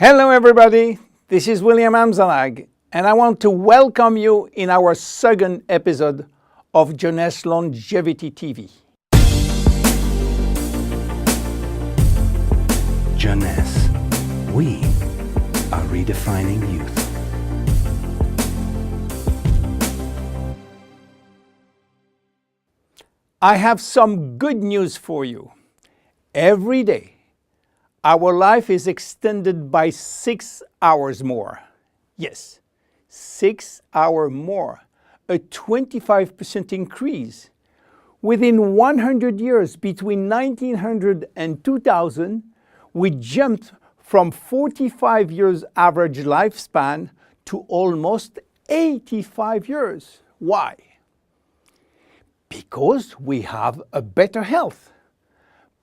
Hello everybody, this is William Amzalag, and I want to welcome you in our second episode of Jeunesse Longevity TV. Jeunesse, we are redefining youth. I have some good news for you. Every day, our life is extended by 6 hours more. Yes, 6 hours more, a 25% increase. Within 100 years, between 1900 and 2000, we jumped from 45 years average lifespan to almost 85 years. Why? Because we have a better health.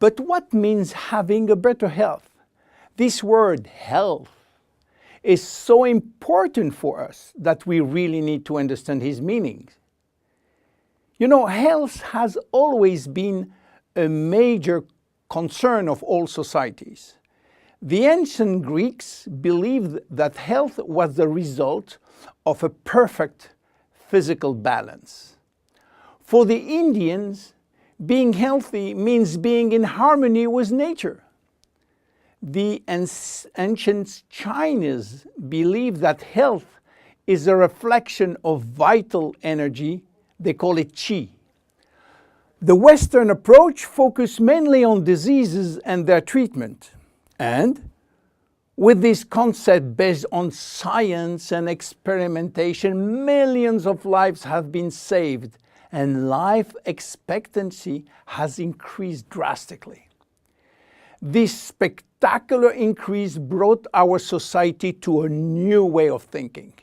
But what means having a better health? This word health is so important for us that we really need to understand his meaning. You know, health has always been a major concern of all societies. The ancient Greeks believed that health was the result of a perfect physical balance. For the Indians, being healthy means being in harmony with nature. The ancient Chinese believed that health is a reflection of vital energy. They call it qi. The Western approach focused mainly on diseases and their treatment. And with this concept based on science and experimentation, millions of lives have been saved and life expectancy has increased drastically. This spectacular increase brought our society to a new way of thinking,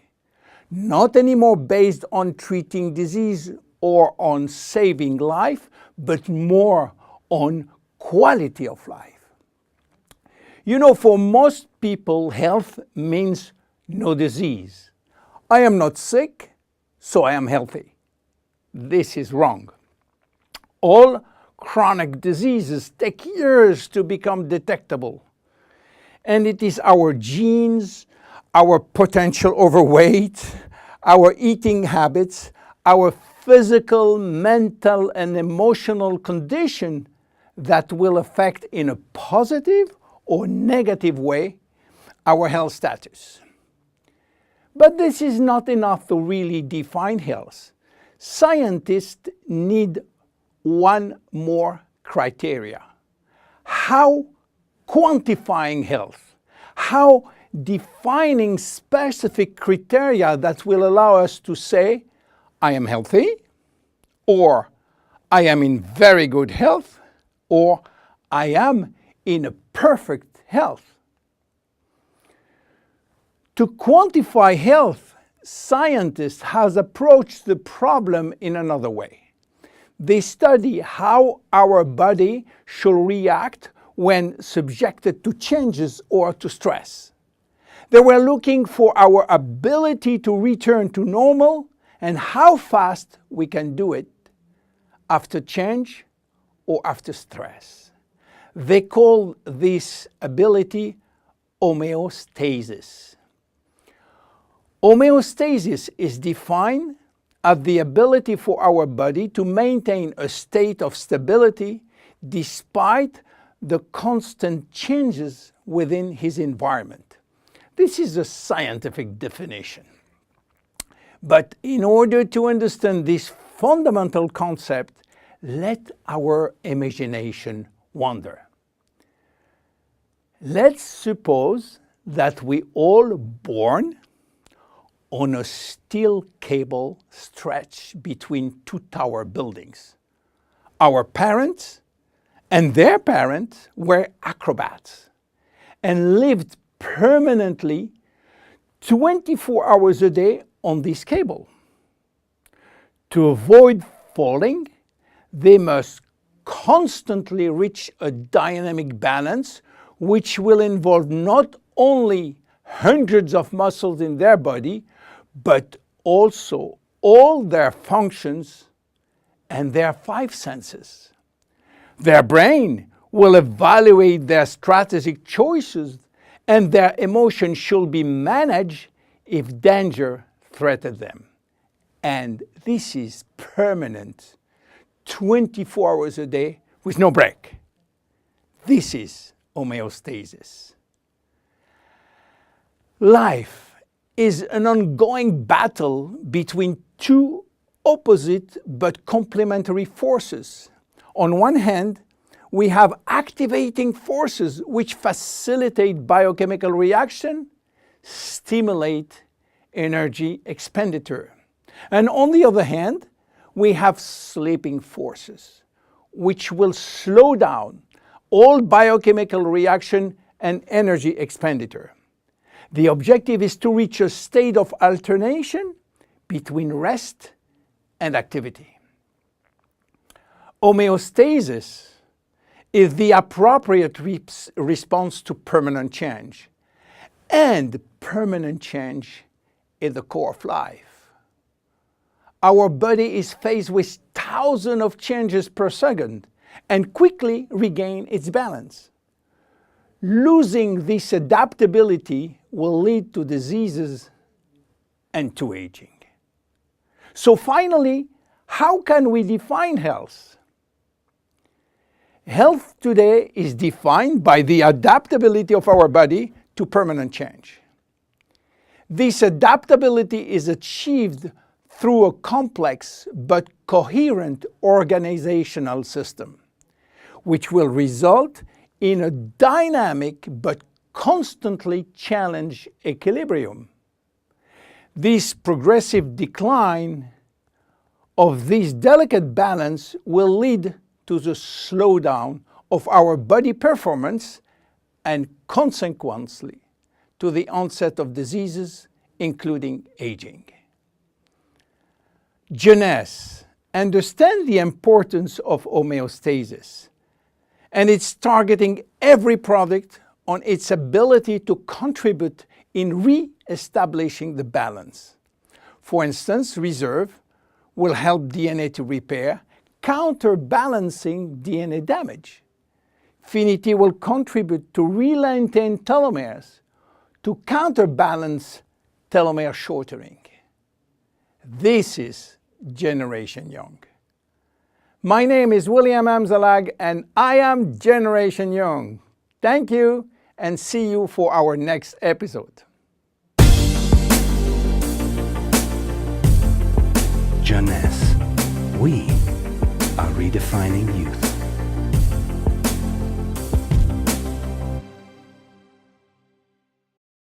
not anymore based on treating disease or on saving life, but more on quality of life. You know, for most people, health means no disease. I am not sick, so I am healthy. This is wrong. All chronic diseases take years to become detectable. And it is our genes, our potential overweight, our eating habits, our physical, mental, and emotional condition that will affect in a positive or negative way our health status. But this is not enough to really define health. Scientists need one more criteria. How quantifying health, how defining specific criteria that will allow us to say, I am healthy, or I am in very good health, or I am in a perfect health. To quantify health, scientists have approached the problem in another way. They study how our body should react when subjected to changes or to stress. They were looking for our ability to return to normal and how fast we can do it after change or after stress. They call this ability homeostasis. Homeostasis is defined as the ability for our body to maintain a state of stability despite the constant changes within his environment. This is a scientific definition. But in order to understand this fundamental concept, let our imagination wander. Let's suppose that we all born on a steel cable stretched between two tower buildings. Our parents and their parents were acrobats and lived permanently 24 hours a day on this cable. To avoid falling, they must constantly reach a dynamic balance, which will involve not only hundreds of muscles in their body, but also all their functions and their 5 senses. Their brain will evaluate their strategic choices and their emotions should be managed if danger threatens them. And this is permanent, 24 hours a day with no break. This is homeostasis. Life is an ongoing battle between two opposite but complementary forces. On one hand, we have activating forces which facilitate biochemical reaction, stimulate energy expenditure. And on the other hand, we have sleeping forces which will slow down all biochemical reaction and energy expenditure. The objective is to reach a state of alternation between rest and activity. Homeostasis is the appropriate response to permanent change. And permanent change is the core of life. Our body is faced with thousands of changes per second and quickly regains its balance. Losing this adaptability will lead to diseases and to aging. So finally, how can we define health? Health today is defined by the adaptability of our body to permanent change. This adaptability is achieved through a complex but coherent organizational system, which will result in a dynamic but constantly challenged equilibrium. This progressive decline of this delicate balance will lead to the slowdown of our body performance and consequently to the onset of diseases, including aging. Jeunesse understands the importance of homeostasis, and it's targeting every product on its ability to contribute in re-establishing the balance. For instance, Reserve will help DNA to repair, counterbalancing DNA damage. Finity will contribute to re-lengthen telomeres to counterbalance telomere shortening. This is Generation Young. My name is William Amzalag and I am Generation Young. Thank you and see you for our next episode. Jeunesse. We are redefining youth.